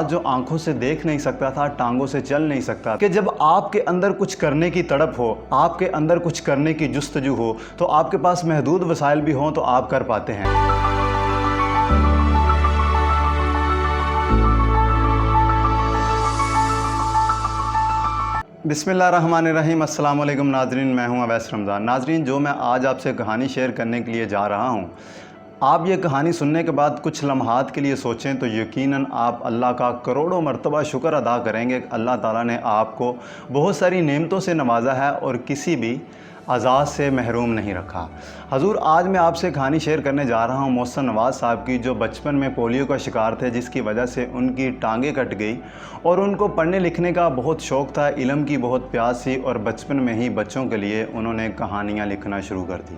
नवाज जो आंखों से देख नहीं सकता था, टांगों से चल नहीं सकता, कि जब आपके अंदर कुछ करने की तड़प हो, आपके अंदर कुछ करने की जुस्तजू हो, तो आपके पास महदूद वसाइल भी हों तो आप कर पाते हैं। बिस्मिल्लाहिर्रहमानिर्रहीम। अस्सलाम वालेकुम नाज़रीन, मैं हूं अवैस रमज़ान। नाज़रीन, जो मैं आज आपसे कहानी शेयर करने के लिए जा रहा हूं, आप ये कहानी सुनने के बाद कुछ लम्हात के लिए सोचें तो यकीनन आप अल्लाह का करोड़ों मरतबा शुक्र अदा करेंगे कि अल्लाह ताला ने आपको बहुत सारी नेमतों से नवाजा है और किसी भी आज़ाद से महरूम नहीं रखा। हजूर, आज मैं आपसे कहानी शेयर करने जा रहा हूँ मोहसिन नवाज़ साहब की, जो बचपन में पोलियो का शिकार थे, जिसकी वजह से उनकी टांगें कट गई और उनको पढ़ने लिखने का बहुत शौक़ था, इल्म की बहुत प्यास थी और बचपन में ही बच्चों के लिए उन्होंने कहानियाँ लिखना शुरू कर दी।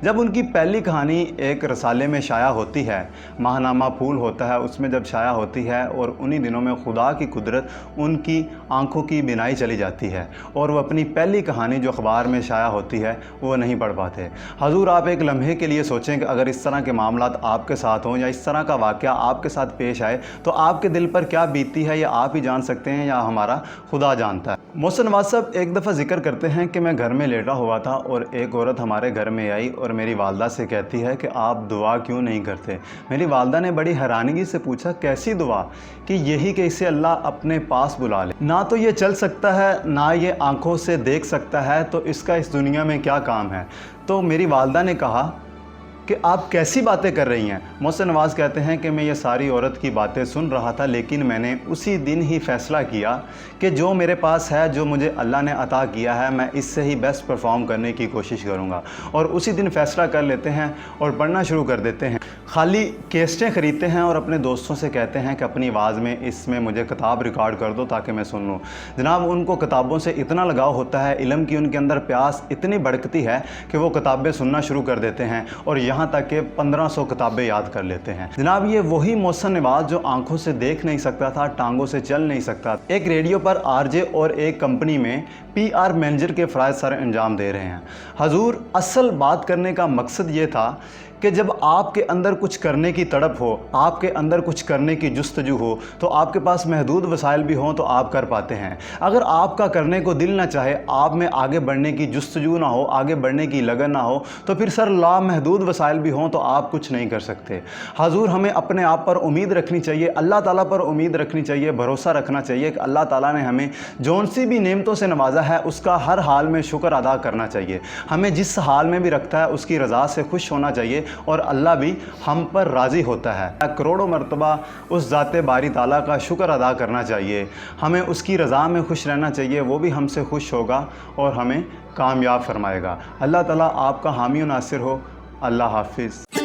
जब उनकी पहली कहानी एक रसाले में शाया होती है, माहनामा फूल होता है, उसमें जब शाया होती है और उन्हीं दिनों में खुदा की कुदरत उनकी आंखों की बिनाई चली जाती है और वो अपनी पहली कहानी जो अखबार में शाया होती है वो नहीं पढ़ पाते। हजूर, आप एक लम्हे के लिए सोचें कि अगर इस तरह के मामलात आपके साथ हों या इस तरह का वाक़या आपके साथ पेश आए तो आपके दिल पर क्या बीतती है, या आप ही जान सकते हैं या हमारा खुदा जानता है। मोहसिन नवाज़ साहब एक दफ़ा जिक्र करते हैं कि मैं घर में लेटा हुआ था और एक औरत हमारे घर में आई और मेरी वालदा से कहती है कि आप दुआ क्यों नहीं करते। मेरी वालदा ने बड़ी हैरानगी से पूछा, कैसी दुआ? कि यही कि इसे अल्लाह अपने पास बुला ले। ना तो ये चल सकता है, ना ये आंखों से देख सकता है, तो इसका इस दुनिया में क्या काम है? तो मेरी वालदा ने कहा कि आप कैसी बातें कर रही हैं। मोहसिन नवाज़ कहते हैं कि मैं ये सारी औरत की बातें सुन रहा था, लेकिन मैंने उसी दिन ही फ़ैसला किया कि जो मेरे पास है, जो मुझे अल्लाह ने अता किया है, मैं इससे ही बेस्ट परफॉर्म करने की कोशिश करूँगा। और उसी दिन फ़ैसला कर लेते हैं और पढ़ना शुरू कर देते हैं। खाली कैसेटें ख़रीदते हैं और अपने दोस्तों से कहते हैं कि अपनी आवाज़ में इसमें मुझे किताब रिकॉर्ड कर दो ताकि मैं सुन लूँ। जनाब, उनको किताबों से इतना लगाव होता है, इल्म की उनके अंदर प्यास इतनी भड़कती है कि वो किताबें सुनना शुरू कर देते हैं और यहाँ तक कि 1500 किताबें याद कर लेते हैं। जनाब, ये वही मोहसिन नवाज़ जो आंखों से देख नहीं सकता था, टांगों से चल नहीं सकता, एक रेडियो पर आरजे और एक कंपनी में PR मैनेजर के फ़राइज़ सर अंजाम दे रहे हैं। हजूर, असल बात करने का मकसद ये था कि जब आपके अंदर कुछ करने की तड़प हो, आपके अंदर कुछ करने की जुस्तजू हो, तो आपके पास महदूद वसाइल भी हों तो आप कर पाते हैं। अगर आपका करने को दिल ना चाहे, आप में आगे बढ़ने की जुस्तजू ना हो, आगे बढ़ने की लगन ना हो, तो फिर सर लामहदूद वसाइल भी हों तो आप कुछ नहीं कर सकते। हजूर, हमें अपने आप पर उम्मीद रखनी चाहिए, अल्लाह ताला पर उम्मीद रखनी चाहिए, भरोसा रखना चाहिए कि अल्लाह ताला ने हमें जौन सी भी नेमतों से नवाजा है उसका हर हाल में शुक्र अदा करना चाहिए। हमें जिस हाल में भी रखता है उसकी रज़ा से खुश होना चाहिए और अल्लाह भी हम पर राज़ी होता है। करोड़ों मरतबा उस ज़ाते बारी ताला का शुक्र अदा करना चाहिए, हमें उसकी रज़ा में खुश रहना चाहिए, वो भी हमसे खुश होगा और हमें कामयाब फरमाएगा। अल्लाह ताला आपका हामी और नासिर हो। अल्लाह हाफिज़।